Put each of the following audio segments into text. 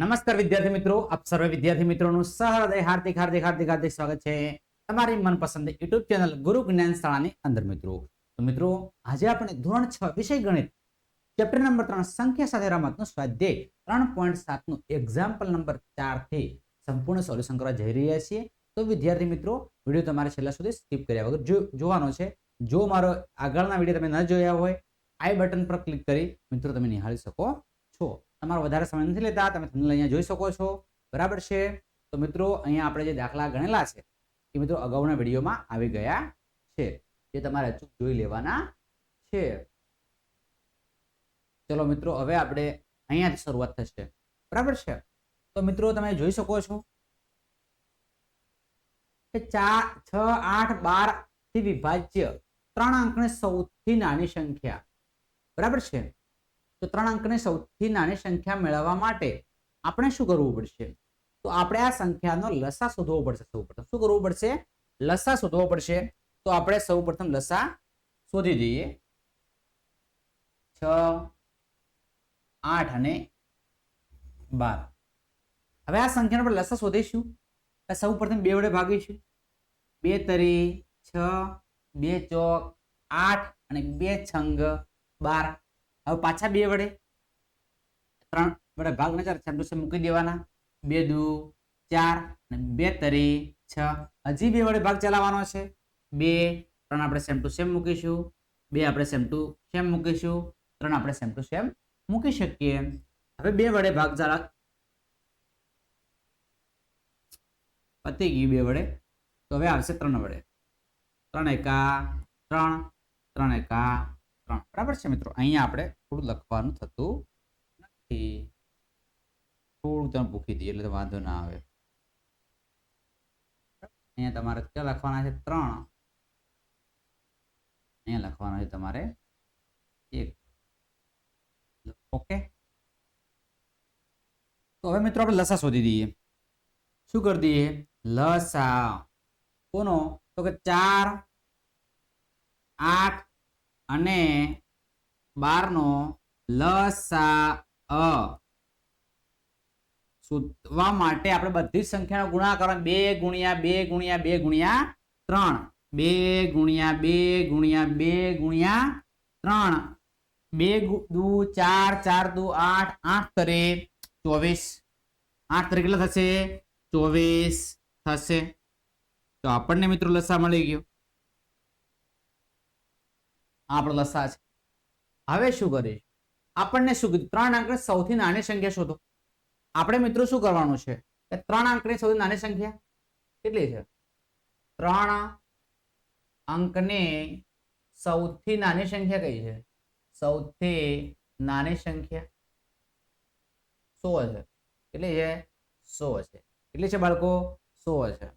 નમસ્કાર વિદ્યાર્થી મિત્રો, આપ સર્વે વિદ્યાર્થી મિત્રોનું સહૃદય હાર્દિક હાર્દિક હાર્દિક હાર્દિક સ્વાગત છે તમારી મનપસંદ યુટ્યુબ ચેનલ ગુરુ જ્ઞાન શાળાની અંદર. મિત્રો આજે આપણે ધોરણ 6 વિષય ગણિત ચેપ્ટર નંબર 3 સંખ્યા સાથે રમતનું સ્વાધ્યાય 3.7 નું એક્ઝામ્પલ નંબર 4 થી સંપૂર્ણ સોલ્યુશન કરવા જઈ રહ્યા છીએ. તો વિદ્યાર્થી મિત્રો, વિડિયો તમારે છેલ્લા સુધી સ્કીપ કર્યા વગર જોવાનો છે. જો મારો આગળના વિડિયો તમે ન જોયા હોય, આઈ બટન પર ક્લિક કરી મિત્રો તમે નિહાળી શકો છો. તમારો વધારે સમય નથી લેતા, તમે થંબનેલ અહીંયા જોઈ શકો છો, બરાબર છે. તો મિત્રો અહીંયા આપણે જે દાખલા ગણેલા છે એ મિત્રો અગાઉના વિડીયોમાં આવી ગયા છે, જે તમારે અચૂક જોઈ લેવાના છે. ચલો મિત્રો, હવે આપણે અહીંયાથી શરૂઆત થશે, બરાબર છે. તો મિત્રો તમે જોઈ શકો છો કે 4, 6, 8, 12 થી વિભાજ્ય 3 અંકની સૌથી નાની સંખ્યા, બરાબર છે. તો 3 અંકની સૌથી નાની સંખ્યા મેળવવા માટે આપણે શું કરવું પડશે? તો આપણે આ સંખ્યાનો લસા શોધવો પડશે. સૌપ્રથમ શું કરવું પડશે? લસા શોધવો પડશે. તો આપણે સૌપ્રથમ લસા શોધી દઈએ. 6, 8 અને 12. હવે આ સંખ્યાનો આપણે લસા શોધીશું. સૌપ્રથમ 2 વડે ભાગીશું. 2 તરી 6, 2 ચોક 8 અને 2 છંગ 12. હવે પાછા 2 વડે 3 વડે ભાગ ન ચાલે, સેમ મૂકી દેવાના. 2 દુ 4 અને 2 તરી 6. હજી 2 વડે ભાગ ચલાવવાનો છે. 2 3 આપણે સેમ ટુ સેમ મૂકીશું. 2 આપણે સેમ ટુ સેમ મૂકીશું. 3 આપણે સેમ ટુ સેમ મૂકી શકીએ. હવે 2 વડે ભાગ ચાલા પતી ગયું 2 વડે. તો હવે આવશે 3 વડે. 3 એકા 3, 3 એકા 3, બરાબર છે મિત્રો. અહીંયા આપણે થોડું લખવાનું થતું નથી, થોડું તમે પૂછી દઈએ એટલે વાંધો ના આવે. અહીંયા તમારે ક્યાં લખવાના છે? 3. અહીંયા લખવાના છે તમારે 1. ઓકે. તો હવે મિત્રો આપણે લસા શોધી દઈએ. શું કરી દઈએ? લસા કોનો? તો કે 4, 8 અને 12 નો લસા શોધવા માટે આપણે બધી સંખ્યાનો ગુણાકાર 2 ગુણ્યા 2 ગુણ્યા 2 ગુણ્યા 3, 2 ગુણ્યા 2 ગુણ્યા 2 ગુણ્યા 3, 2 દુ 4, 4 દુ 8, 8 તરે 24. 8 તરે કેટલા થશે? 24 થશે. તો આપણને મિત્રો લસા મળી ગયો. આપણો લસા છે. હવે શું કરીશ? આપણને શું કીધું? 3 અંકની સૌથી નાની સંખ્યા શોધો. આપણે મિત્રો શું કરવાનું છે કે 3 અંકની સૌથી નાની સંખ્યા કેટલી છે? 3 અંકની સૌથી નાની સંખ્યા કઈ છે? સૌથી નાની સંખ્યા 100 છે. કેટલી છે? 100 છે. કેટલી છે બાળકો? 100 છે.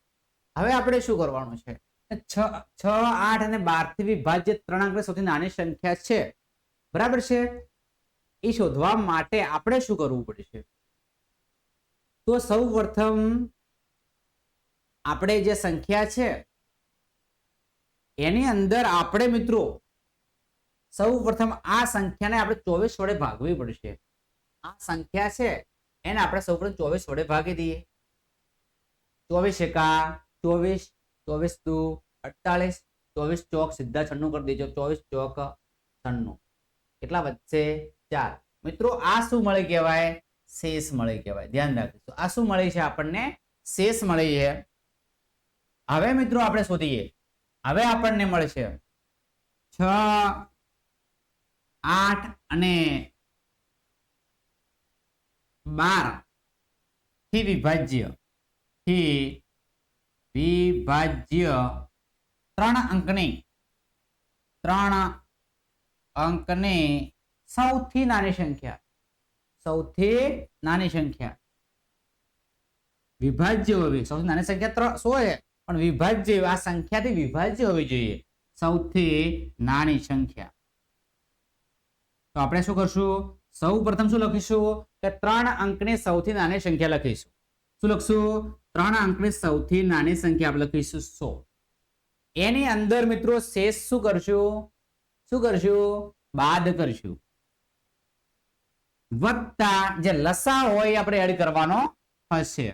હવે આપણે શું કરવાનું છે? 6, 8 અને 12 થી વિભાજ્ય 3 અંકની સૌથી નાની સંખ્યા છે, બરાબર છે. એ શોધવા માટે આપણે શું કરવું પડશે? તો સૌ પ્રથમ આપણે જે સંખ્યા છે એની અંદર આપણે મિત્રો સૌ પ્રથમ આ સંખ્યાને આપણે 24 વડે ભાગવી પડશે. આ સંખ્યા છે એને આપણે સૌ પ્રથમ 24 વડે ભાગી દઈએ. 24 એકા 24, 24 દુ 48, 24 ચોક સીધા 96 કરી દેજો. 24 ચોક 96. કેટલા વધશે? 4. મિત્રો આ શું મળી કહેવાય? શેષ મળી કહેવાય. ધ્યાન રાખીશું. આ શું મળી છે? આપણને શેષ મળી છે. હવે મિત્રો આપણે શોધીએ. હવે આપણને મળશે 6, 8 અને 12 થી વિભાજ્ય 3 અંકની સૌથી નાની સંખ્યા. સૌથી નાની સંખ્યા વિભાજ્ય હોવી. સૌથી નાની સંખ્યા 100 છે, પણ વિભાજ્ય આ સંખ્યાથી વિભાજ્ય હોવી જોઈએ. સૌથી નાની સંખ્યા. તો આપણે શું કરશું? સૌ પ્રથમ શું લખીશું કે 3 અંકની સૌથી નાની સંખ્યા લખીશું. શું લખશું? 3 અંકની સૌથી નાની સંખ્યા આપણે લખીશું 100. એની અંદર મિત્રો શેષ શું કરશું? શું કરશું? બાદ કરશું. વત્તા જે લસા હોય આપણે એડ કરવાનો હશે.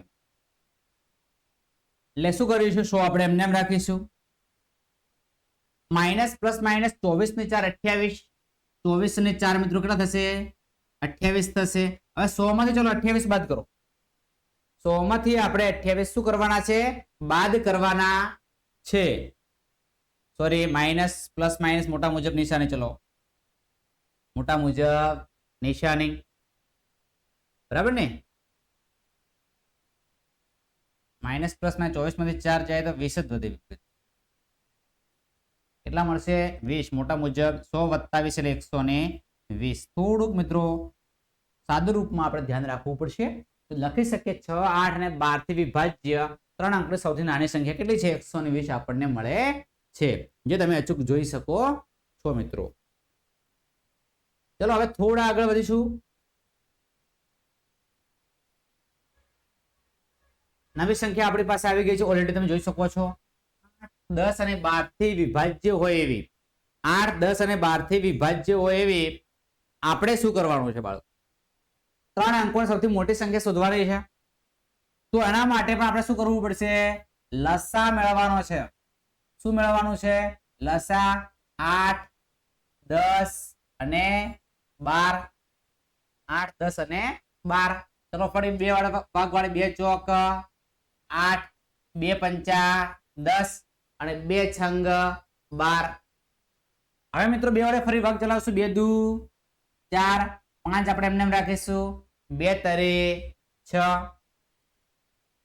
એટલે શું કરીશું? 100 આપણે એમને એમ રાખીશું. માઇનસ પ્લસ માઇનસ 24 ને 4 28. 24 ને 4 મિત્રો કેટલા થશે? 28 થશે. હવે 100 માંથી ચલો 28 બાદ કરો. 100 માંથી આપણે 28 શું કરવાના છે? બાદ કરવાના છે. સોરી, માઇનસ પ્લસ માઇનસ મોટા મુજબ નિશાની. ચલો મોટા મુજબ નિશાની, બરાબર ને? માઇનસ પ્લસ માં 24 માંથી 4 જાય તો 20 જ વધે. કેટલા મળશે? 20. મોટા મુજબ 100 વત્તા 20 એટલે 120. થોડુંક મિત્રો સાદું રૂપમાં આપણે ધ્યાન રાખવું પડશે. તો લખી શકીએ 6, 8 અને 12 થી વિભાજ્ય 3 અંકની સૌથી નાની સંખ્યા કેટલી છે? 120 આપણને મળે છે, જે તમે અચૂક જોઈ શકો છો મિત્રો. ચલો હવે થોડા આગળ વધીશું. નવી સંખ્યા આપણી પાસે આવી ગઈ છે. ઓલરેડી તમે જોઈ શકો છો 10 અને 12 થી વિભાજ્ય હોય એવી, 8, 10 અને 12 થી વિભાજ્ય હોય એવી આપણે શું કરવાનું છે બાળકો? 3 અંકોની સૌથી મોટી સંખ્યા શોધવાની છે. તો એના માટે પણ આપણે શું કરવું પડશે? લસા મેળવવાનો છે. શું મેળવવાનું છે? લસા. 8, 10 અને 12. 8, 10 અને 12. ચલો ફરી 2 વાળા ભાગ વાળી 2 ચોક 8, 2 પંચા 10 અને 2 છંગ 12. હવે મિત્રો 2 વડે ફરી ભાગ ચલાવશું. 2 દુ 4, 5 આપણે એમને રાખીશું. 2 તરે 6.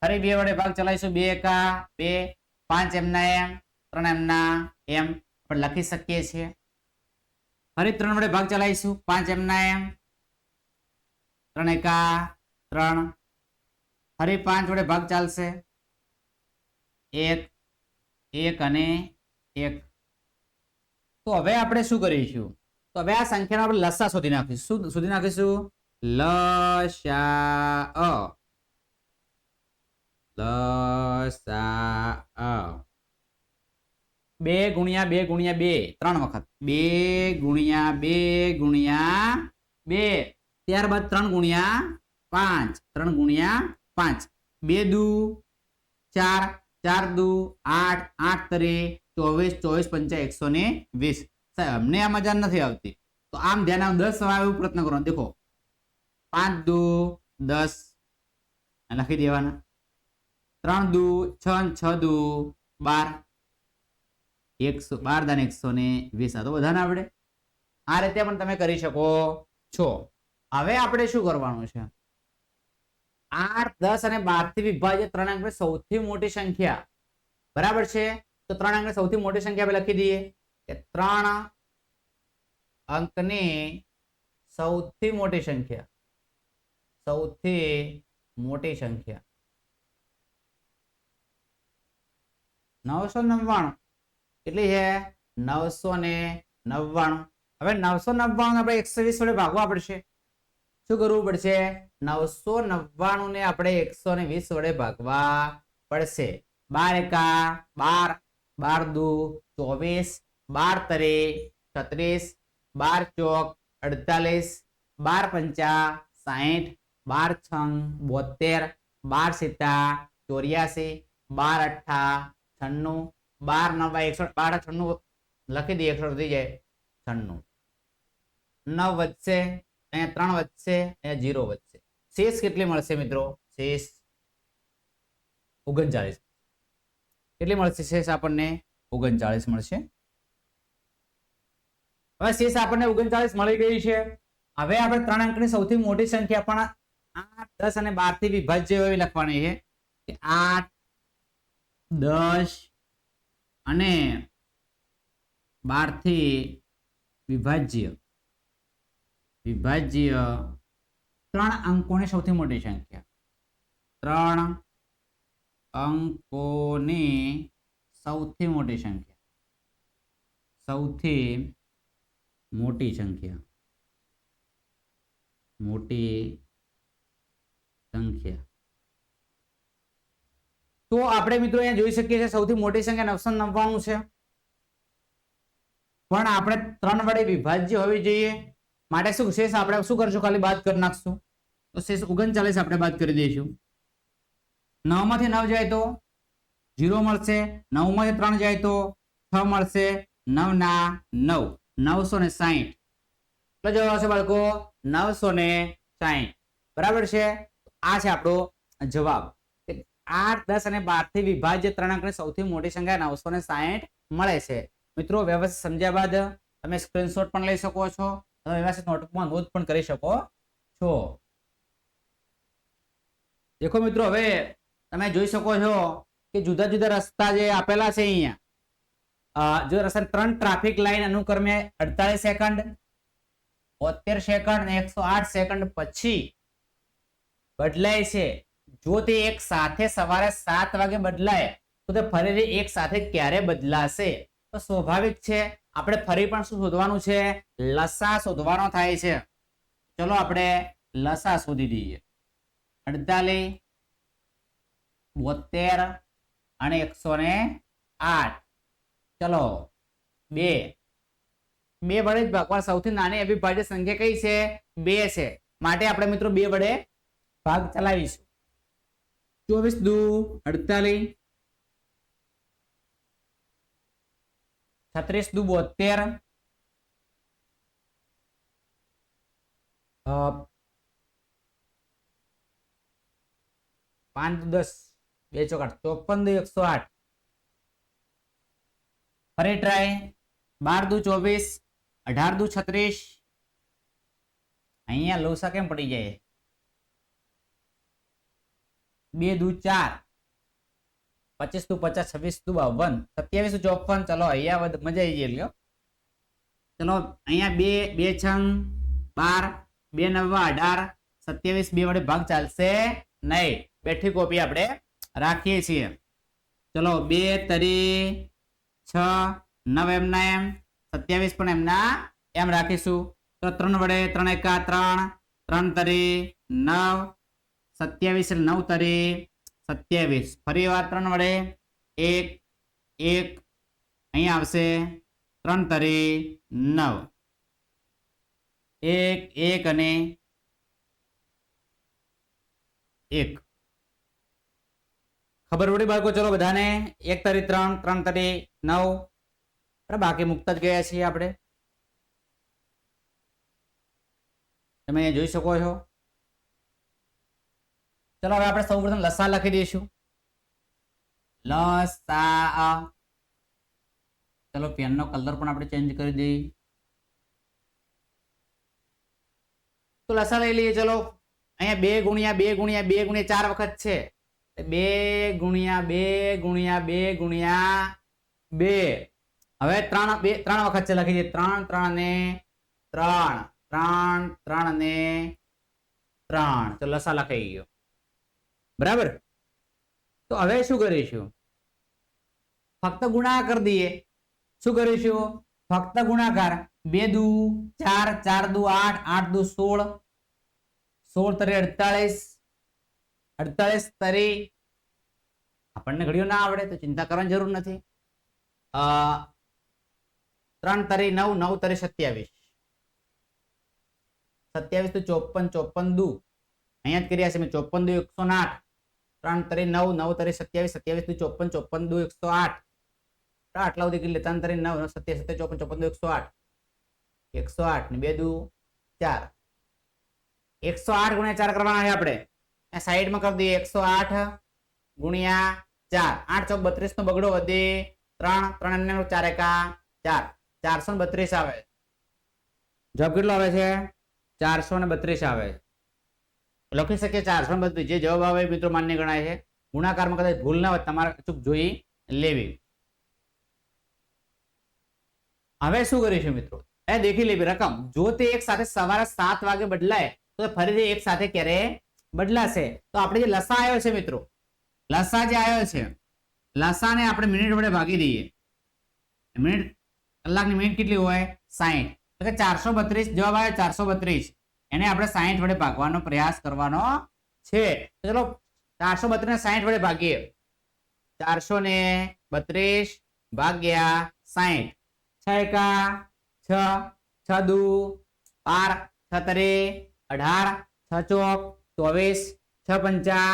ફરી 2 વડે ભાગ ચલાવીશું. 2 એકા 2, 5 એમના એમ, 3 એમના એમ આપણે લખી શકીએ છીએ. ફરી 3 વડે ભાગ ચલાવીશું. 5 એમના એમ, 3 એકા 3. ફરી 5 વડે ભાગ ચાલશે. 1, 1 અને 1. તો હવે આપણે શું કરીશું? તો હવે આ સંખ્યાનો આપણે લસા શોધી નાખીશું. શું શોધી નાખીશું? લસા. લસા 2 ગુણ્યા 2 ગુણ્યા 2 3 વખત. 2 ગુણ્યા 2 ગુણ્યા 2. ત્યારબાદ 3 ગુણ્યા 5. 3 ગુણ્યા 5. 2 દુ 4, 4 દુ 8, 8 તરે 24, 24 પંચા 120. સાહેબ અમને આ મજા નથી આવતી, તો આમ ધ્યાન આવ 10 આવે એવું પ્રયત્ન કરો. દેખો 5 દુ 10 લખી દેવાના. 3 દુ 6, 6 દુ 12. 12 દાન 120. આ તો બધાને આવડે. આ રીતે પણ તમે કરી શકો છો. હવે આપણે શું કરવાનું છે? 8, 10 અને 12 થી વિભાજિત 3 અંકની સૌથી મોટી સંખ્યા, બરાબર છે? તો 3 અંકની સૌથી મોટી સંખ્યા આપણે લખી દઈએ કે 3 અંકની સૌથી મોટી સંખ્યા. સૌથી મોટી સંખ્યા 999. કેટલી છે? 999. હવે 999 આપણે 120 વડે ભાગવા પડશે. શું કરવું પડશે? 999 ને આપણે 120 વડે ભાગવા પડશે. 12 એકા 12, 12 દુ 24, 12 તરે 36, 12 ચોક 48, 12 પંચા 60, 12 છંગ 72, 12 સિત્તા 84, 12 અઠ્ઠા 96, 12 નવા 198. લખી દઈએ 100 થઈ જાય 96. 9 વધશે, અહીંયા 3 વધશે, અહીંયા 0 વધશે. શેષ કેટલી મળશે મિત્રો? શેષ 39. કેટલી મળશે શેષ? આપણને 39 મળશે. હવે શેષ આપણને 39 મળી ગઈ છે. હવે આપણે 3 અંકની સૌથી મોટી સંખ્યા પણ 8, 10 અને 12 થી વિભાજ્ય એવી લખવાની છે કે 8, 10 અને 12 થી વિભાજ્ય 3 અંકોની સૌથી મોટી સંખ્યા. 3 અંકોની સૌથી મોટી સંખ્યા. સૌથી મોટી સંખ્યા. મોટી સંખ્યા. તો આપણે મિત્રો અહીંયા જોઈ શકીએ છીએ સૌથી મોટી સંખ્યા 999 છે, પણ આપણે 3 વડે વિભાજ્ય હોવી જોઈએ. માટે શું શેષ આપણે શું કરશું? ખાલી બાદ કરી નાખશું. તો શેષ 39 આપણે બાદ કરી દઈશું. 9 માંથી 9 જાય તો 0 મળશે. 9 માંથી 3 જાય તો 6 મળશે. 9 ના 9 960. કેટલો જવાબ આવશે બાળકો? 960. બરાબર છે. આ છે આપણો જવાબ. 8, 10 અને 12 થી વિભાજ્ય 3 અંકની સૌથી મોટી સંખ્યા 960 મળે છે. મિત્રો વ્યવસ્થિત સમજ્યા બાદ તમે સ્ક્રીનશોટ પણ લઈ શકો છો, તમે વ્યવસ્થિત નોટબુકમાં નોંધ પણ કરી શકો છો. દેખો મિત્રો, હવે તમે જોઈ શકો છો કે જુદા જુદા રસ્તા જે આપેલા છે અહીંયા, જો રસ્તા 3 ટ્રાફિક લાઈન અનુક્રમે 48 સેકન્ડ, 72 સેકન્ડ અને 108 સેકન્ડ પછી બદલાય છે. જો તે એક સાથે સવારે 7 વાગે બદલાય તો તે ફરીથી એક સાથે ક્યારે બદલાશે? તો સ્વાભાવિક છે, આપણે ફરી પણ શું શોધવાનું છે? લસા શોધવાનો થાય છે. ચલો આપણે લસા શોધી દઈએ. 48, 72 અને 108. ચલો 2 વડે જ ભાગવા. સૌથી નાની અવિભાજ્ય સંખ્યા કઈ છે? 2 છે. માટે આપણે મિત્રો 2 વડે ભાગ ચલાવીશું. 24 દુ 48, 36 દુ 72, 5 દુ 10, 2 ચોક 8, 54 દુ 108. ફરી ટ્રાય. 12 દુ 24, 18 દુ 36. અહીંયા લોસા કેમ પડી જાય? 2 દુ 4, 25 દુ 50, 26 દુ 52, 27 દુ 54. ચલો અહીંયા મજા આવી ગઈ. ચલો અહીંયા 2 6 12, 2 9 18, 27 2 વડે ભાગ ચાલશે નહીં. બેઠી કોપી આપણે રાખીએ છીએ. ચલો 2 તરી 6, 9 એમના એમ, 27 પણ એમના એમ રાખીશું. તો 3 વડે 3 એકા 3, 3 તરી 9, 27 9 તરી 27. ફરી વાર 3 વડે 1 1, અહીંયા આવશે 3 તરી 9, 1 1 અને 1. ખબર પડી બાળકો? ચલો બધાને 1 તરી 3, 3 તરી 9. બાકી મુકતા જ ગયા છીએ આપણે. તમે જોઈ શકો છો. ચલો હવે આપણે સૌપ્રથમ લસા લખી દઈશું. લસા. ચલો પેનનો કલર પણ આપણે ચેન્જ કરી દઈએ. તો લસા લઈ લઈએ. ચલો અહીંયા 2 ગુણ્યા 2 ગુણ્યા 2 ગુણ્યા 4 વખત છે. 2 ગુણ્યા 2 ગુણ્યા 2 ગુણ્યા 2. હવે 3 વખત છે. લખી દઈએ 3 3 ને 3, 3 3 ને 3. તો લસા લખાઈ ગયો. બરાબર. તો હવે શું કરીશું? ફક્ત ગુણાકાર કરી દઈએ. શું કરીશું? ફક્ત ગુણાકાર. 2 દુ 4, 4 દુ 8, 8 દુ 16, 16 તરી 48, 48 તરી. આપણને ઘડીઓ ના આવડે તો ચિંતા કરવાની જરૂર નથી. 3 તરી 9, 9 તરી 27, 27 તો 54, 54 દુ અહીંયા જ કર્યા છે મેં. 54 દુ 108, 3 તરી 9, 9 તરી 27, 27 દુ 54, 54 દુ 108. આટલા સુધી કરી લે. 3 તરી 9, 27 54, 54 દુ 108, 108 ને 2 દુ 4. 108 ગુણ્યા 4 કરવાના છે આપણે. આ સાઈડમાં કરી દઈએ. 108 ગુણ્યા 4, 8 ચોક 32 નો બગડો વધે 3, 3 ને 4 એકા 4, 432 આવે. જવાબ કેટલો આવે છે? 432 આવે. લખી શકીએ 432. જે જવાબ આવે મિત્રો માન્ય ગણાય છે. ગુણાકારમાં કદાચ ભૂલ ના હોય તમારે અચૂક જોઈ લેવી. હવે શું કરીશું મિત્રો? એ દેખી લેવી રકમ. જો તે એક સાથે સવારે 7 વાગે બદલાય તો ફરીથી એક સાથે ક્યારે બદલાશે? તો આપણે જે લસા આવ્યો છે મિત્રો, લસા જે આવ્યો છે, લસાને આપણે મિનિટ વડે ભાગી દઈએ. મિનિટ કલાકની મિનિટ કેટલી હોય? 60. તો કે 432 જવાબ આવે 432. એને આપણે 60 વડે ભાગવાનો પ્રયાસ કરવાનો છે. તો ચલો 432 ને 60 વડે ભાગીએ. 432 ભાગ્યા 60. 6 એકા 6, 6 દુ 12 6 તરી 18 6 ચોક 24 6 પંચા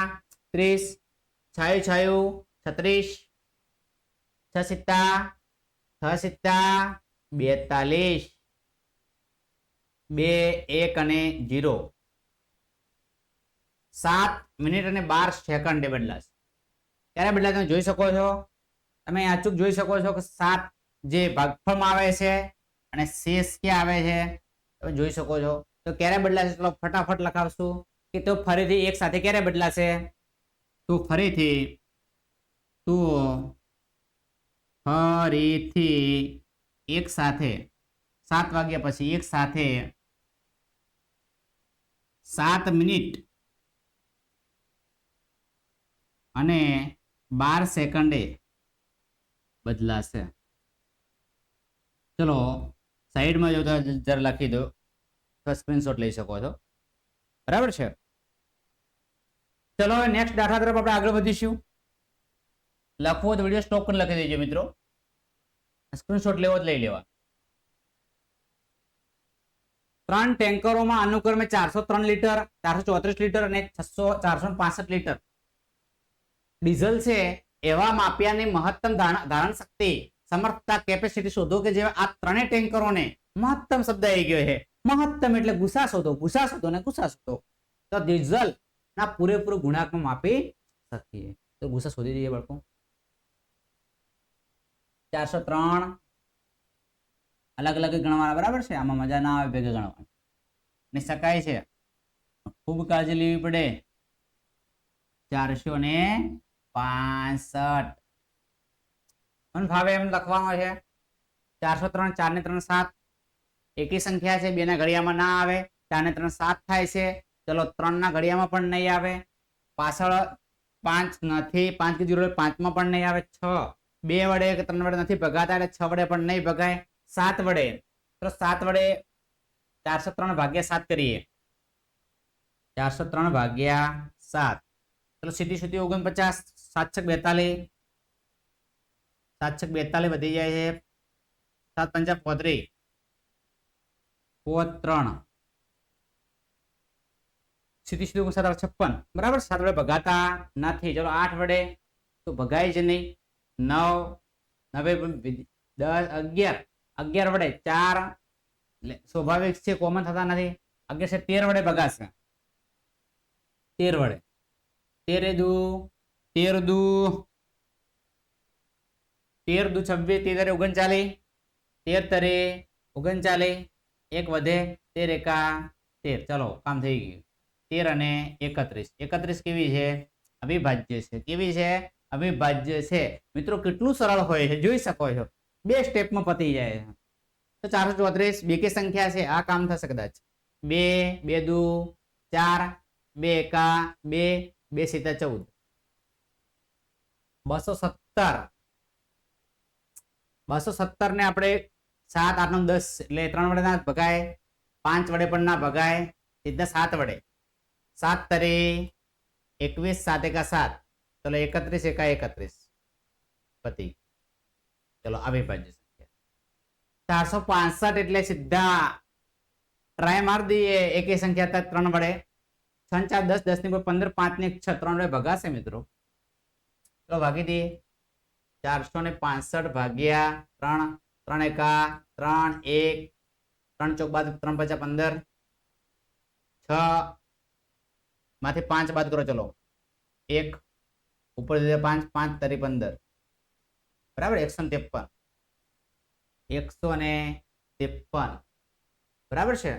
30 છાયું છાયું 36 6 સિત્તા 6 સિત્તા 42 2 1 અને 0 7 મિનિટ અને 12 સેકન્ડે બદલાશે. ક્યારે બદલાશે તમે જોઈ શકો છો. તમે અચૂક જોઈ શકો છો કે 7 જે ભાગફળમાં આવે છે અને શેષ ક્યાં આવે છે તમે જોઈ શકો છો. તો ક્યારે બદલાશે ચલો ફટાફટ લખાવશું કે તો ફરીથી એક સાથે ક્યારે બદલાશે. તો ફરીથી એક સાથે 7 વાગ્યા પછી એક સાથે 7 મિનિટ અને 12 સેકન્ડે બદલાશે. ચલો સાઈડમાં જો જરા લખી દો તો સ્ક્રીનશોટ લઈ શકો છો. બરાબર છે. ચલો નેક્સ્ટ દાખલા તરફ આપણે આગળ વધીશું. લખવો તો વિડીયો સ્ટોપ કરી લખી દેજો મિત્રો. સ્ક્રીનશોટ લેવો જ લઈ લેવા. 3 ટેન્કરોમાં અનુક્રમે 403 લીટર 434 લીટર અને 465 લીટર ડીઝલ છે એવા માપિયાની મહત્તમ ધારણ શક્તિ સમર્થતા કેપેસિટી શોધો કે જેવા આ ત્રણેય ટેન્કરોને મહત્તમ શબ્દ આવી ગયો છે. મહત્તમ એટલે ગુસા શોધો ને ગુસા શોધો. તો ડીઝલ ના પૂરેપૂરું ગુણાંકમાં માપી શકીએ. તો ગુસા શોધી દઈએ બાળકો. 403 અલગ અલગ ગણવાના બરાબર છે. આમાં મજા ના આવે ભેગા ગણવાનું ને શકાય છે. ખૂબ કાળજી લેવી પડે. 465 મને ભાવે એમ લખવાનો છે. 403 4 ને 3 7 એકી સંખ્યા છે. 2 ના ઘડિયામાં ના આવે. 4 ને 3 7 થાય છે. ચલો 3 ના ઘડિયામાં પણ નહીં આવે. પાછળ 5 નથી 5 કે 0 5 માં પણ નહીં આવે. 6 2 વડે કે 3 વડે નથી ભગાતા એટલે 6 વડે પણ નહીં ભગાય. 7 વડે તો 7 વડે 403 ભાગ્યા 7 કરીએ. 403 ભાગ્યા 7 ચલો સીધી સીધી 49 7 છક 42 7 છક 42 વધી જાય છે. 7 પંચા 35 3 સીધી સીધી 56 બરાબર. 7 વડે ભગાતા નથી. ચલો 8 વડે તો ભગાય જ નહીં. 9 9 10 11 વડે 4 સ્વાભાવિક છે કોમન થતા નથી. 11 છે 13 વડે ભગાશે. 13 વડે 13 દુ 13 દુ 26 13 39 13 તરે 39 એક વધે 13 એકા 13. ચલો કામ થઈ ગયું. 13 અને 31 31 કેવી છે અવિભાજ્ય છે. કેવી છે અવિભાજ્ય છે. મિત્રો કેટલું સરળ હોય છે જોઈ શકો છો. 2 સ્ટેપમાં પતી જાય છે. તો 434 બેકી સંખ્યા છે. આ કામ થશે કદાચ. 2 2 દુ 4 2 એકા 2 2 સીતા 14 217 ને આપણે 7 8 9 10 એટલે 3 વડે ના ભગાય. 5 વડે પણ ના ભગાય. સીધા 7 વડે 7 તરે 21 7 એકા 7 ચલો 31 એકા 31 પતિ. ચલો અવિભાજ્ય સંખ્યા 465 એટલે સીધા ટ્રાય માર દઈએ. એકી સંખ્યા 3 વડે 6 4 10 10 ની 15 5 ને 6 3 વડે ભગાશે મિત્રો. ચલો ભાગી દઈએ. 465 ભાગ્યા 3 3 એકા 3 1 3 ચોક બાદ 3 પંચા 15 6 માંથી 5 બાદ કરો. ચલો 1 ઉપર 5 5 તરી 15 બરાબર. 153 બરાબર છે.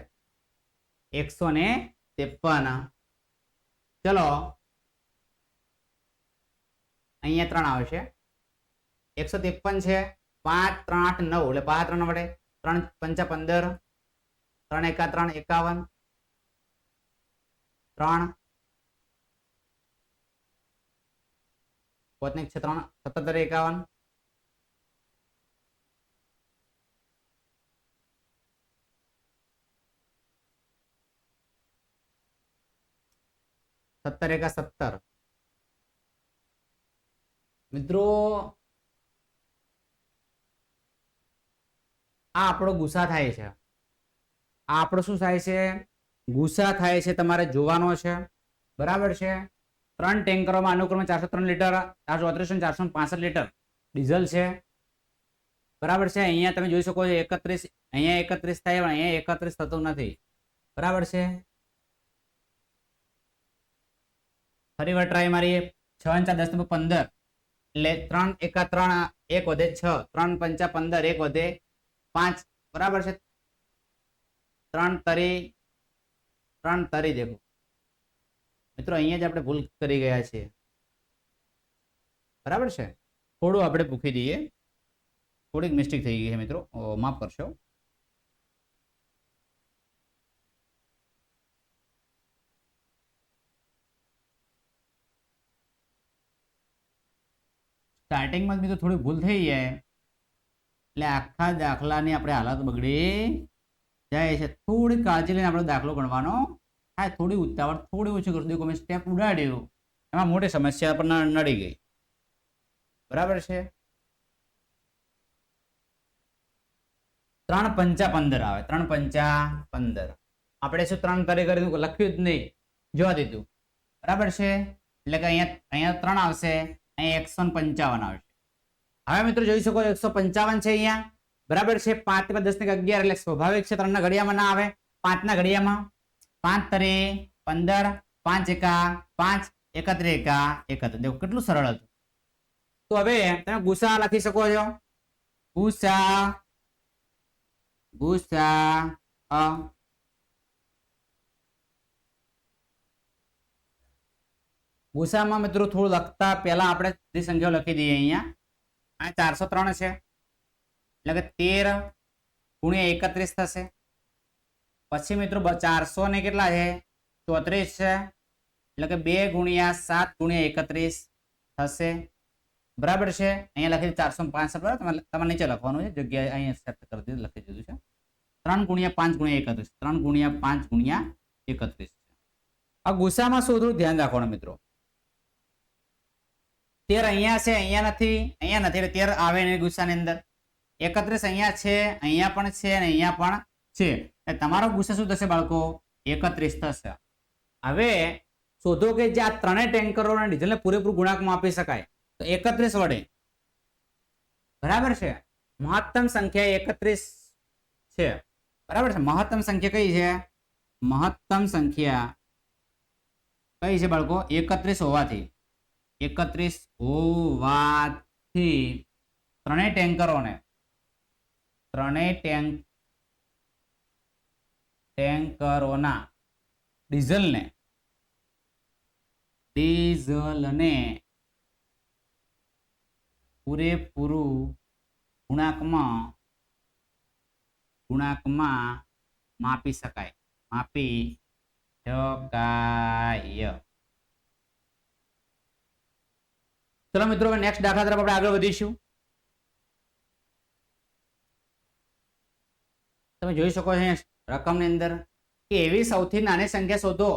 153 ચલો અહીંયા 3 આવશે. 153 છે 5 3 8 9 એટલે 5 3 વડે 3 પંચા 15 3 એકા 3 51 3 પોતને 3 77 51 17 એકા 17 મિત્રો આ આપણો ગુસા થાય છે. આ આપણો શું થાય છે? ગુસા થાય છે, તમારે જોવાનો છે. બરાબર છે. 3 ટેન્કરોમાં અનુક્રમે 403 લીટર, 434 અને 465 લીટર ડીઝલ છે. બરાબર છે. અહીંયા તમે જોઈ શકો છો 31, અહીંયા 31 થાય પણ અહીંયા 31 થતું નથી. બરાબર છે. ફરી વાર ટ્રાય મારીએ. 6 × 10 = 15 એટલે 3 × 3 1 વધે 6, 3 × 5 = 15, 1 વધે 5. બરાબર છે. 3 તરી દેખો મિત્રો, અહીંયા જ આપણે ભૂલ કરી ગયા છીએ. બરાબર છે. થોડું આપણે પૂછી દઈએ, થોડીક મિસ્ટેક થઈ ગઈ છે મિત્રો, માફ કરશો. સ્ટાર્ટિંગમાં મિત્રો થોડી ભૂલ થઈ જાય એટલે આખા દાખલાની આપણે હાલત બગડી જાય છે. થોડી કાળજી લઈને આપણો દાખલો ગણવાનો થાય. થોડી ઉતાવળ, થોડી ઓછી કરશું, દેખો મેં સ્ટેપ ઉડાડ્યું, એમાં મોટી સમસ્યા પણ નડી ગઈ. બરાબર છે. 3 × 5 = 15 આવે. 3 × 5 = 15. આપણે શું 3 તરી કરી લખ્યું જ નહીં, જોવા દીધું. બરાબર છે. એટલે કે અહીંયા 3 આવશે, અહીંયા 155 આવશે. હવે મિત્રો જોઈ શકો 155 છે અહીંયા. બરાબર છે. 5 × 10 = 11 એટલે સ્વાભાવિક છે 3 ના ઘડિયામાં ના આવે, 5 ના ઘડિયામાં. 5 તરી 15, 5 એકા 5, 31 એકા 31. દેખો કેટલું સરળ હતું. તો હવે તમે ગુસા લખી શકો છો. ગુસામાં મિત્રો થોડું લખતા પહેલા આપણે જે સંખ્યાઓ લખી દઈએ. અહીંયા 403 છે એટલે કે 13 × 31 થશે. પછી મિત્રો 400 ને કેટલા છે? 34 છે એટલે કે 2 × 7 × 31 થશે. બરાબર છે. અહીંયા લખી 465. બરાબર, તમારે નીચે લખવાનું છે, જગ્યાએ અહીંયા સેટ કરી દીધું, લખી દીધું છે. 3 × 5 × 31, 3 × 5 × 31. આ ગુસામાં શું થોડું ધ્યાન રાખવાનું મિત્રો. 13 અહીંયા છે, અહીંયા નથી, એટલે 13 આવે નહીં ગુસાની અંદર. 31 અહીંયા છે, અહીંયા પણ છે અને અહીંયા પણ છે. એટલે તમારો ગુસા શું થશે બાળકો? 31 થશે. હવે શોધો કે જે આ ત્રણેય ટેન્કરોના ડીઝલને પૂરેપૂરું ગુણાંકમાં આપી શકાય તો 31 વડે. બરાબર છે. મહત્તમ સંખ્યા 31 છે. બરાબર છે. મહત્તમ સંખ્યા કઈ છે? મહત્તમ સંખ્યા કઈ છે બાળકો? 31 હોવાથી. 31 હોવાથી ત્રણેય ટેન્કરોના ડીઝલને પૂરેપૂરું ગુણાંકમાં માપી શકાય. ચલો મિત્રો નેક્સ્ટ દાખલા તરફ આપણે આગળ વધીશું. તમે જોઈ શકો છો રકમની અંદર કે એવી સૌથી નાની સંખ્યા શોધો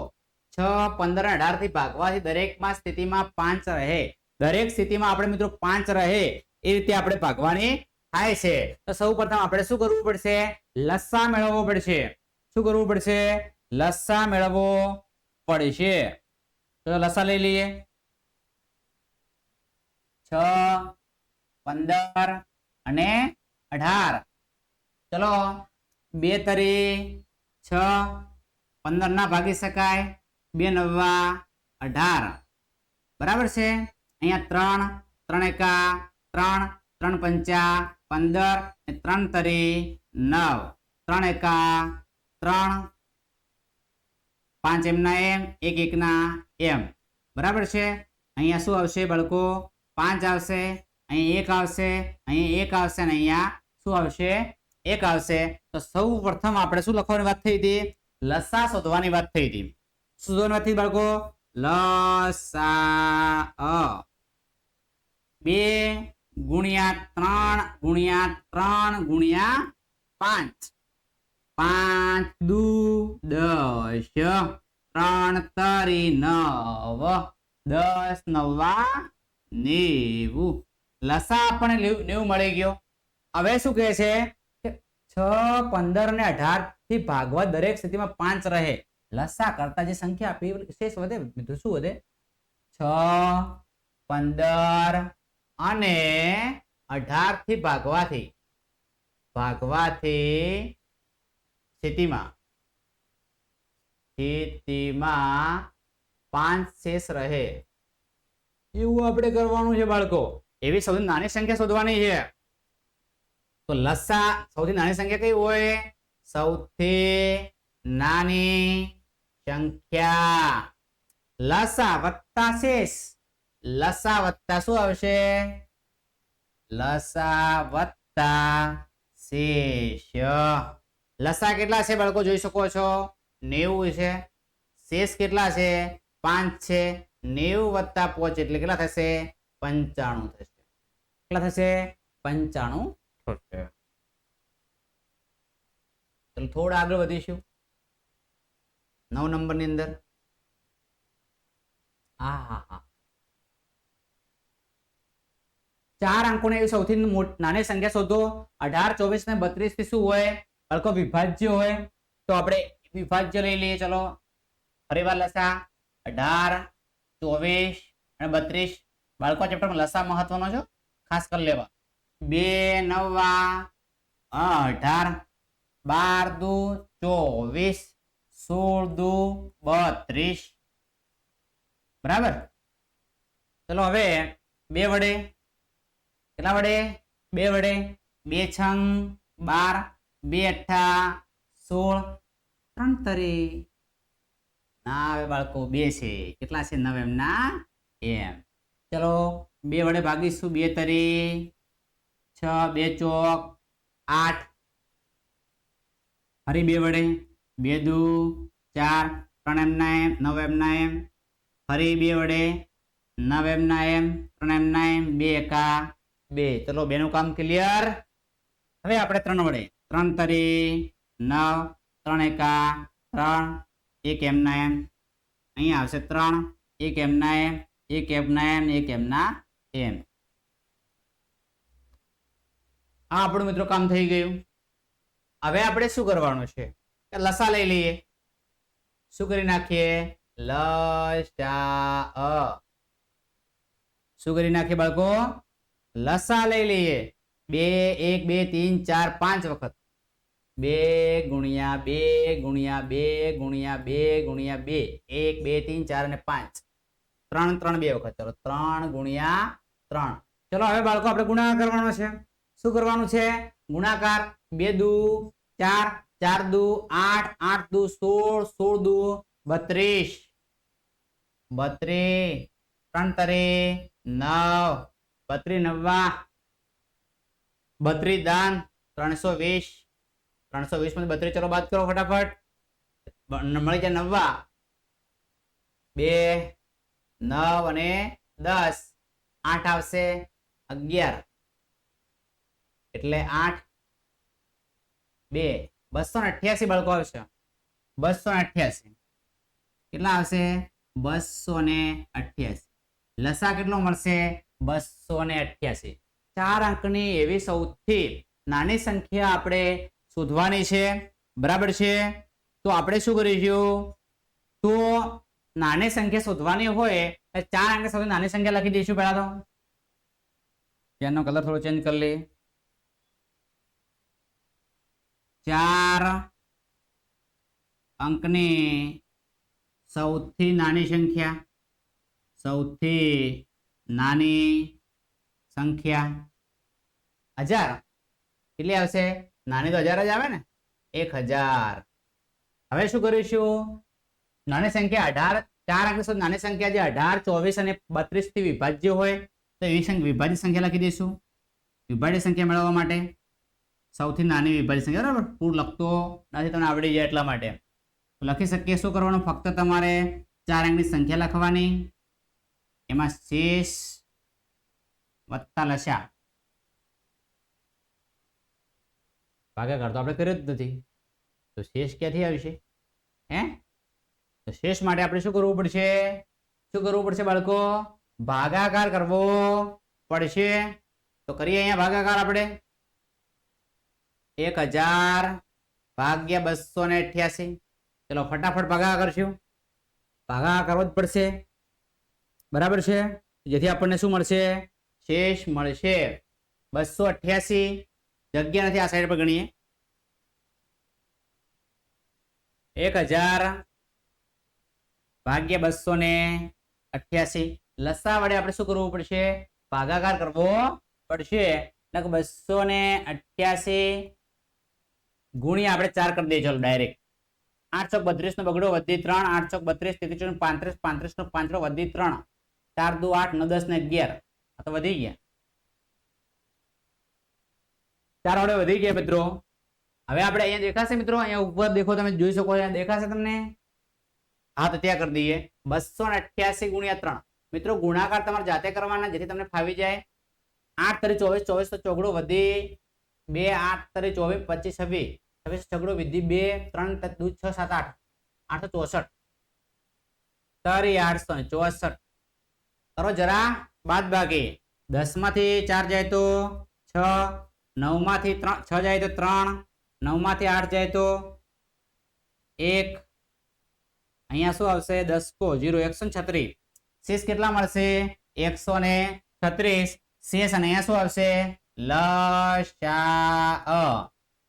6, 15 અને 18 થી ભાગવાથી દરેકમાં સ્થિતિમાં 5 રહે. દરેક સ્થિતિમાં આપણે મિત્રો 5 રહે એ રીતે આપણે ભાગવાની થાય છે. તો સૌ પ્રથમ આપણે શું કરવું પડશે? લસા મેળવવો પડશે. શું કરવું પડશે? લસા મેળવવો પડશે. તો લસા લઈ લઈએ. 6, 15 અને 18. ચલો 2 તરી 6, 15 ના ભાગી શકાય, 2 × 9 = 18. બરાબર છે. અહીંયા 3 એકા 3, 3 × 5 = 15 અને 3 તરી 9, 3 એકા 3, 5 એમના એમ, 1 એકના એમ. બરાબર છે. અહીંયા શું આવશે બાળકો? 5 આવશે, અહીં 1 આવશે, અહીં 1 આવશે અને અહીંયા શું આવશે? 1 આવશે. તો સૌ પ્રથમ આપણે શું લખવાની વાત થઈ હતી? લસા શોધવાની વાત થઈ હતી. શું શોધવાની વાત થઈ બાળકો? લસા. 2 × 3 × 5. 5 દુ 10, 3 તરી 9, 10 × 9 = 90. લસા આપણને 90 મળી ગયો. હવે શું કહે છે? 6, 15 અને 18 થી ભાગવા દરેક સ્થિતિમાં 5 રહે, લસા કરતા જે સંખ્યા આપી શેષ વધે મિત્રો, શું વધે? 6, 15 અને 18 થી ભાગવાથી સ્થિતિમાં 5 શેષ રહે, એવું આપણે કરવાનું છે બાળકો. એવી સૌથી નાની સંખ્યા શોધવાની છે. તો લસા સૌથી નાની સંખ્યા કઈ હોય? સૌથી નાની સંખ્યા લસા વત્તા શેષ. લસા વત્તા શું આવશે? લસા વત્તા શેષ. લસા કેટલા છે બાળકો જોઈ શકો છો? 90 છે. શેષ કેટલા છે? 5 છે. 90 વત્તા 5 એટલે કેટલા થશે? 95 થશે. કેટલા થશે? 95 થશે. ચલો થોડા આગળ વધીશું 9 નંબરની અંદર. હા 4 અંકોની એવી સૌથી નાની સંખ્યા શોધો. 18, 24 ને 32 થી શું હોય બાળકો? વિભાજ્ય હોય. તો આપણે વિભાજ્ય લઈ લઈએ. ચલો ફરીવાર લસા 18, 24 અને 32. બાળકો ચેપ્ટરમાં લસા મહત્વનો છે, ખાસ કરી લેવા. 2 9 18, 12 દુ 24, 16 દુ 32. બરાબર. ચલો હવે 2 વડે કેટલા વડે? 2 વડે 2 છંગ 12, 2 અઠ્ઠા 16, 3 તરી ના આવે બાળકો 2 છે. કેટલા છે? 9 એમ ના એમ. ચલો 2 વડે ભાગીશું. 2 તરી 6, 2 ચોક 8. ફરી 2 વડે 2 દુ 4, 3 એમ ના એમ, 9 એમ ના એમ. ફરી 2 વડે 9 એમ ના એમ, 3 એમ ના એમ, 2 એકા 2. ચલો 2 નું કામ ક્લિયર. હવે આપણે 3 વડે 3 તરી 9, 3 એકા 3, 1 એમ ના એમ. અહીંયા આવશે 3, 1 એમ ના એમ, 1 એમ ના એમ, 1 એમ ના એમ. આ આપણું મિત્રો કામ થઈ ગયું. હવે આપણે શું કરવાનું છે? લસા લઈ લઈએ. શું કરી નાખીએ? લસા. શું કરી નાખીએ બાળકો? લસા લઈ લઈએ. 2 1 2 3 4 5 વખત. 2 ગુણ્યા 2 ગુણ્યા 2 ગુણ્યા 2 ગુણ્યા 2, 1 2 3 4 અને 5. 3 3 2 વખત. ચલો 3 ગુણ્યા 3. ચલો હવે બાળકો આપણે ગુણાકાર કરવાનો છે. શું કરવાનું છે? ગુણાકાર. 2 દુ 4, 4 દુ 8, 8 દુ 16, 16 દુ 32, 32, 3 તરી 9, 32 નવ્વા, 32 દાન 320, 320 માંથી 32 ચલો બાદ કરો ફટાફટ. મળી જાય 9, 2 9 અને 10, 8 આવશે 11 એટલે 8 2 288 બાળકો આવશે. 288 કેટલા આવશે? 288. લસા કેટલો મળશે? 288. 4 અંકની એવી સૌથી નાની સંખ્યા આપણે શોધવાની છે. બરાબર છે. તો આપણે શું કરીશું? તો નાની સંખ્યા શોધવાની હોય 4 અંક સૌથી નાની સંખ્યા લખી દઈશું. પહેલા તો પેનનો કલર થોડો ચેન્જ કરી લઈએ. 4 અંકની સૌથી નાની સંખ્યા. સૌથી નાની સંખ્યા 1000. કેટલી આવશે? નાની તો 1000 જ આવે ને. 1000. હવે શું કરીશું? નાની સંખ્યા 18. 4 અંક સુધી નાની સંખ્યા જે 18, 24 અને 32 થી વિભાજ્ય હોય તો એવી વિભાજ્ય સંખ્યા લખી દઈશું. વિભાજ્ય સંખ્યા મેળવવા માટે સૌથી નાની વિભાજ્ય સંખ્યા. બરાબર. પૂર લખતો નથી, તમને આવડી જાય એટલા માટે લખી શકીએ. શું કરવાનું? ફક્ત તમારે 4 અંકની સંખ્યા લખવાની, એમાં શેષ વત્તા લસા. ભાગાકાર તો આપણે કર્યો જ નથી, તો શેષ ક્યાંથી આવશે? તો શેષ માટે આપણે શું કરવું પડશે? શું કરવું પડશે બાળકો? ભાગાકાર કરવો પડશે. તો કરીએ અહીંયા ભાગાકાર આપણે. 1000 ભાગ્યા 288. ચલો ફટાફટ ભાગાકાર કરશું. ભાગાકાર કરવો જ પડશે, બરાબર છે, જેથી આપણને શું મળશે? શેષ મળશે 288. જગ્યા નથી, આ સાઈડ પર ગણીએ. 1000 ભાગ્યા 288. લસા વડે આપણે શું કરવું પડશે? ભાગાકાર કરવો પડશે. 288 ગુણ્યા આપણે 4 કરી દઈએ. ચલો ડાયરેક્ટ 8 ચોક 32 નો બગડો વધી 3, 8 ચોક 32, 33 35, 35 નો પાંચડો વધી 3, 4 દુ 8, 9 10 ને 11. આ તો વધી ગયા, 4 વડે વધી ગયા મિત્રો. હવે આપણે અહીંયા દેખાશે મિત્રો, અહીંયા ઉપર દેખો, તમે જોઈ શકો, અહીંયા દેખાશે તમને? હા, તો ત્યાં કરી દઈએ. 288 ગુણ્યા 3. મિત્રો ગુણાકાર તમારે જાતે કરવાના, જેથી તમને ફાવી જાય. 8 તરી 24, 24 તો ચોગડો વધી 2, 8 તરી 24, 25 26, 26 ચોગડો વધી 2, 3 2 6 7 8, 864 તરી 864. કરો જરા બાદ બાકી. 10 માંથી 4 જાય તો 6, 9 માંથી 6 જાય તો 3, 9 માંથી 8 જાય તો 1. અહીંયા શું આવશે? 10 કો 0, 136. શેષ કેટલા મળશે? 136 શેષ. અને અહીંયા શું આવશે? લસા.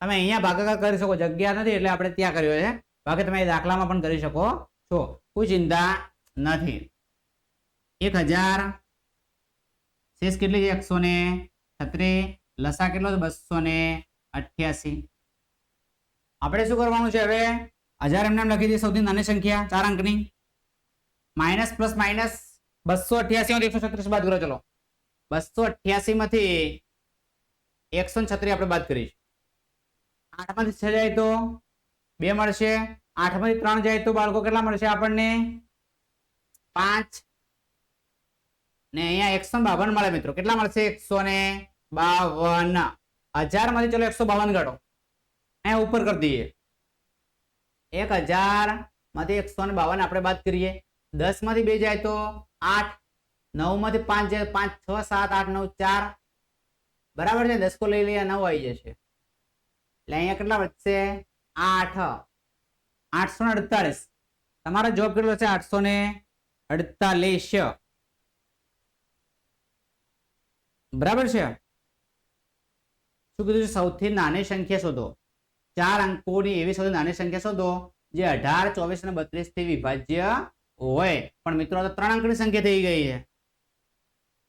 તમે અહીંયા ભાગાકાર કરી શકો, જગ્યા નથી એટલે આપણે ત્યાં કર્યો છે. બાકી તમે દાખલામાં પણ કરી શકો છો, કોઈ ચિંતા નથી. 1000 શેષ કેટલી છે? 136. લસા કેટલો છે? 288. આપણે શું કરવાનું છે હવે? 1000 એમને લખી દઈએ, સૌથી નાની સંખ્યા 4 અંકની. માઇનસ પ્લસ માઇનસ 288 136 બાદ કરો. ચલો 288 માંથી 136 આપણે બાદ કરીશું. 8 માંથી 6 જાય તો 2 મળશે. 8 માંથી 3 જાય તો બાળકો કેટલા મળશે આપણને? 5. ને અહીંયા 152 મળે મિત્રો. કેટલા મળશે? 152. 1000 માંથી ચલો 152 કાઢો, અહીંયા ઉપર કરી દઈએ. 1000 માંથી 152 આપણે બાદ કરીએ. 10 માંથી 2 જાય તો 8, 9 માંથી 5 જાય 5 6 7 8 9 4, બરાબર છે. 10 કો લઈ લઈએ, 9 આવી જશે. એટલે અહીંયા કેટલા વધશે? 8. 848. તમારો જવાબ કેટલો છે? 848. બરાબર છે. શું કીધું છે? સૌથી નાની સંખ્યા શોધો. 4 અંકોની એવી સૌથી નાની સંખ્યા શોધો જે 18, 24 અને 32 થી વિભાજ્ય હોય. પણ મિત્રો તો 3 અંકની સંખ્યા થઈ ગઈ છે.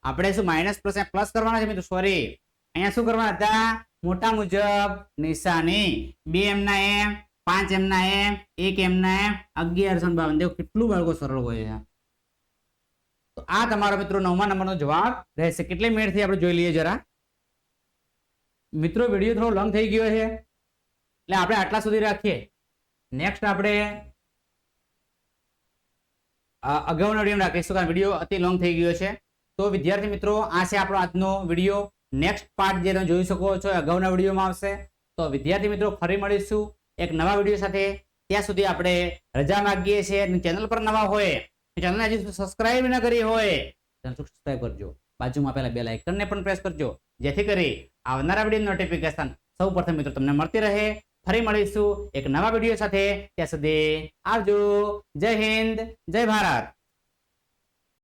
આપણે શું માઇનસ પ્લસ કરવાના છે મિત્રો? સોરી, અહીંયા શું કરવાના હતા? મોટા મુજબ નિશાની. 2 એમના એમ, 5 એમના એમ, 1 એમના એમ, 1152. દેખો કેટલું બાળકો સરળ હોય છે. તો આ તમારો મિત્રો 9મા નંબરનો જવાબ રહેશે. કેટલી મિનિટથી આપણે જોઈ લઈએ જરા. મિત્રો વિડીયો થોડો લોંગ થઈ ગયો છે એટલે આપણે આટલા સુધી રાખીએ. નેક્સ્ટ આપણે અગાઉનો વિડીયો રાખીશું, કારણ વિડીયો અતિ લોંગ થઈ ગયો છે. તો વિદ્યાર્થી મિત્રો, આ છે આપણો આજનો વિડીયો. નેક્સ્ટ પાર્ટ જે તમે જોઈ શકો છો અગાઉના વિડીયોમાં આવશે. તો વિદ્યાર્થી મિત્રો, ફરી મળીશું એક નવા વિડીયો સાથે. ત્યાં સુધી આપણે રજા માંગીએ છીએ. ચેનલ પર નવા હોય, ચેનલ હજી સબસ્ક્રાઇબ ન કરી હોય, ચેનલ સબસ્ક્રાઇબ કરજો. બાજુમાં આપેલા બેલ આઇકનને પણ પ્રેસ કરજો, જેથી કરી આવનારા વિડીયો નોટિફિકેશન સૌપ્રથમ મિત્રો તમને મળતી રહે. ફરી મળીશું એક નવા વિડીયો સાથે. ત્યાં સુધી આવજો. જય હિન્દ, જય ભારત.